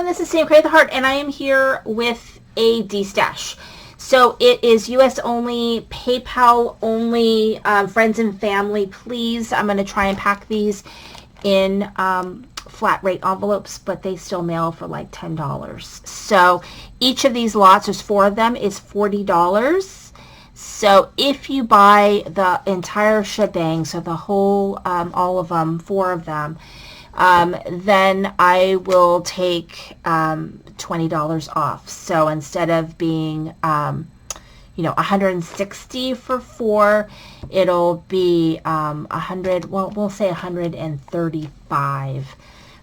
and this is Sam Create the Heart, and I am here with a destash. So it is US only, PayPal only, friends and family, please. I'm going to try and pack these in flat rate envelopes, but they still mail for like $10. So each of these lots, there's 4 of them, is $40. So if you buy the entire shebang, so the whole, all of them, 4 of them, then I will take $20 off. So instead of being, you know, $160 for 4, it'll be 100. Well, we'll say $135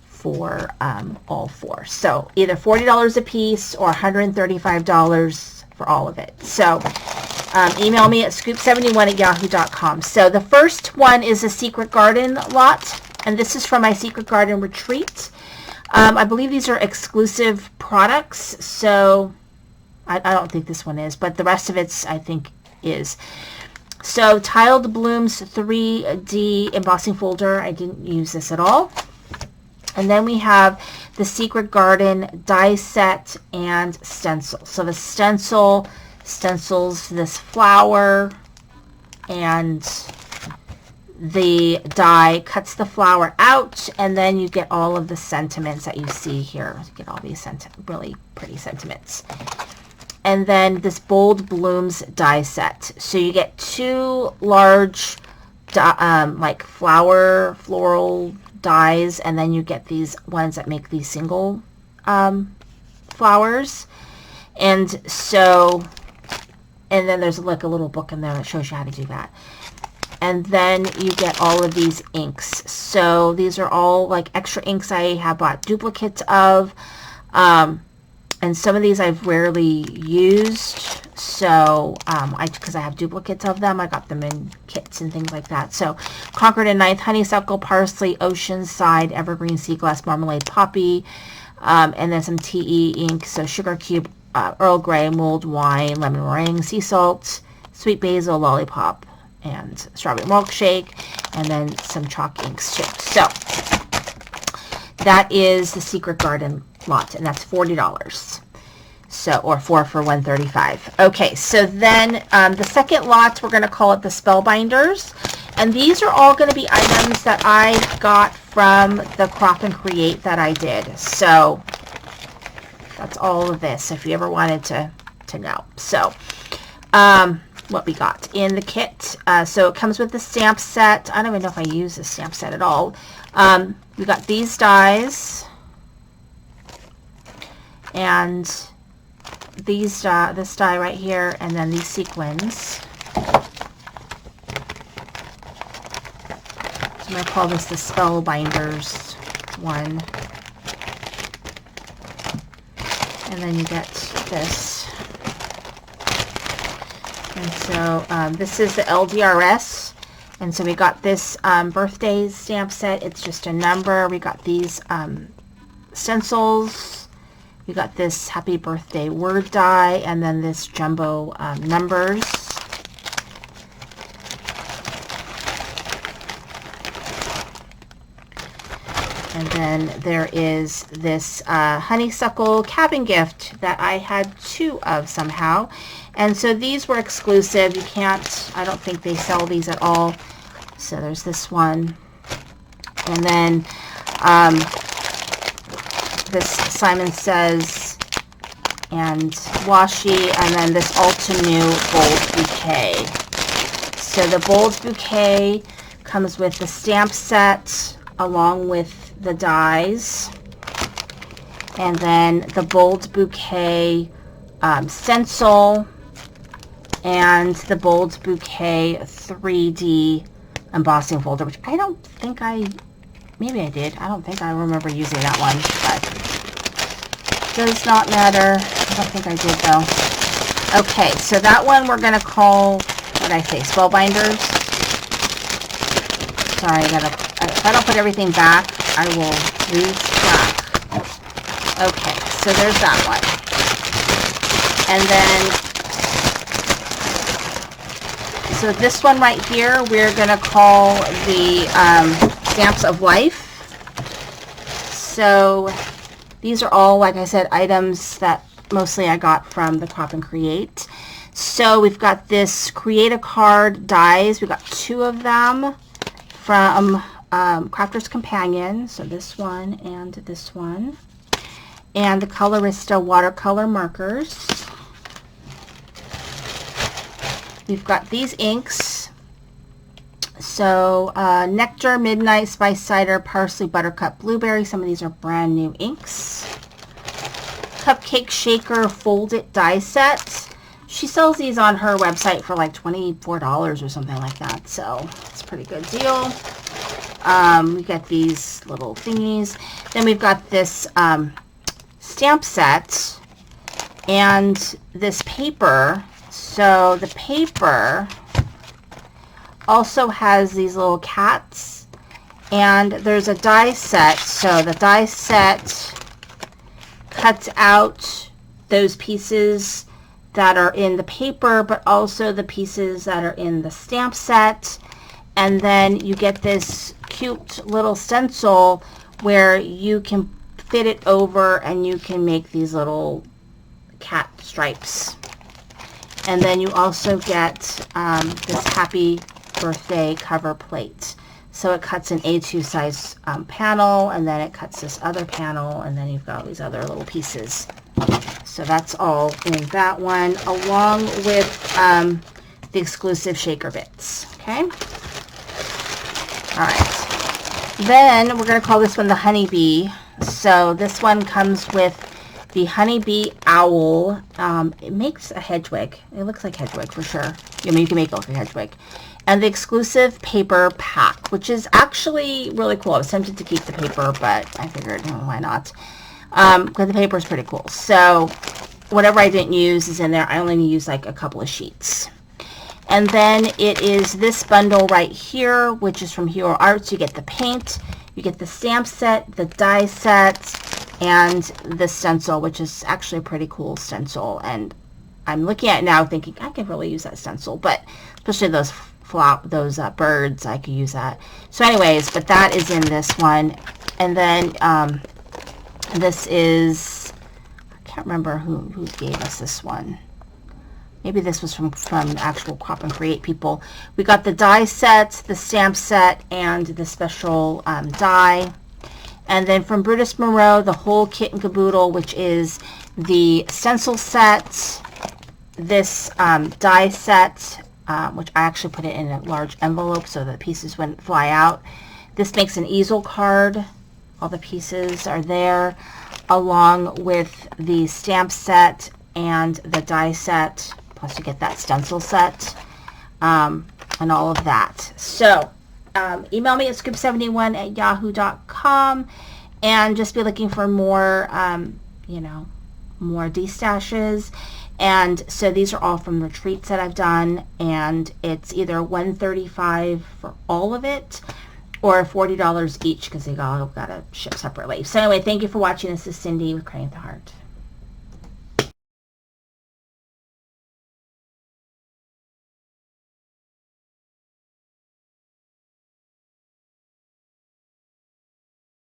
for all 4. So either $40 a piece or $135 for all of it. So email me at scoop71@yahoo.com. So the first one is a Secret Garden lot. And this is from my Secret Garden retreat. I believe these are exclusive products, so I don't think this one is, but the rest of it's, I think, is. So Tiled Blooms 3D embossing folder. I didn't use this at all. And then we have the Secret Garden die set and stencil. So the stencils this flower, and the die cuts the flower out, and then you get all of the sentiments that you see here. You get all these really pretty sentiments. And then this Bold Blooms die set. So you get 2 large like floral dies, and then you get these ones that make these single flowers. And so, and then there's like a little book in there that shows you how to do that. And then you get all of these inks. So these are all like extra inks I have bought duplicates of. And some of these I've rarely used. So, because I have duplicates of them, I got them in kits and things like that. So Concord and Ninth, Honeysuckle, Parsley, Oceanside, Evergreen, Sea Glass, Marmalade, Poppy. And then some TE ink. So Sugar Cube, Earl Grey, Mulled Wine, Lemon Meringue, Sea Salt, Sweet Basil, Lollipop, and Strawberry Milkshake, and then some chalk inks too. So that is the Secret Garden lot, and that's $40. So, or 4 for $135. Okay, so then the second lot, we're going to call it the Spellbinders, and these are all going to be items that I got from the Crop and Create that I did. So that's all of this, if you ever wanted to know. So what we got in the kit. So it comes with the stamp set. I don't even know if I use the stamp set at all. We got these dies, and these this die right here, and then these sequins. So I'm going to call this the Spellbinders one. And then you get this. And so this is the LDRS, and so we got this birthday stamp set. It's just a number. We got these stencils. We got this happy birthday word die, and then this jumbo numbers. And then there is this honeysuckle cabin gift that I had 2 of somehow. And so these were exclusive. You can't, I don't think they sell these at all. So there's this one. And then this Simon Says and washi, and then this altenew Bold Bouquet. So the Bold Bouquet comes with the stamp set along with the dies, and then the Bold Bouquet stencil, and the Bold Bouquet 3D embossing folder, which I don't think maybe I did. I don't think I remember using that one, but does not matter. I don't think I did though. Okay, so that one we're going to call, what did I say, Spellbinders? Sorry, if I don't put everything back, I will lose track. Okay, so there's that one. And then, so this one right here, we're going to call the Stamps of Life. So These are all, like I said, items that mostly I got from the Crop and Create. So we've got this Create a Card dies. We've got 2 of them from Crafter's Companion. So this one and this one. And the Colorista watercolor markers. We've got these inks. So Nectar, Midnight, Spice Cider, Parsley, Buttercup, Blueberry. Some of these are brand new inks. Cupcake Shaker Fold It die set. She sells these on her website for like $24 or something like that. So it's a pretty good deal. We got these little thingies. Then we've got this stamp set and this paper. So the paper also has these little cats, and there's a die set. So the die set cuts out those pieces that are in the paper, but also the pieces that are in the stamp set. And then you get this cute little stencil where you can fit it over and you can make these little cat stripes. And then you also get this happy birthday cover plate. So it cuts an A2 size panel, and then it cuts this other panel, and then you've got all these other little pieces. So that's all in that one, along with the exclusive shaker bits. Okay. All right. Then we're going to call this one the Honeybee. So this one comes with the Honeybee Owl. It makes a Hedwig. It looks like Hedwig for sure. I mean, you can make it look like Hedwig. And the exclusive paper pack, which is actually really cool. I was tempted to keep the paper, but I figured, why not? Because the paper is pretty cool. So whatever I didn't use is in there. I only used like a couple of sheets. And then it is this bundle right here, which is from Hero Arts. You get the paint, you get the stamp set, the die set, and the stencil, which is actually a pretty cool stencil. And I'm looking at it now thinking, I could really use that stencil, but especially those birds, I could use that. So anyways, but that is in this one. And then this is, I can't remember who gave us this one. Maybe this was from actual Crop and Create people. We got the die set, the stamp set, and the special die. And then from Brutus Moreau, the whole kit and caboodle, which is the stencil set, this die set, which I actually put it in a large envelope so the pieces wouldn't fly out. This makes an easel card. All the pieces are there, along with the stamp set and the die set. Plus you get that stencil set and all of that. So email me at scoop71@yahoo.com and just be looking for more, more destashes. And so these are all from retreats that I've done, and it's either $135 for all of it or $40 each because they all got to ship separately. So anyway, thank you for watching. This is Cindy with Crayon with the Heart.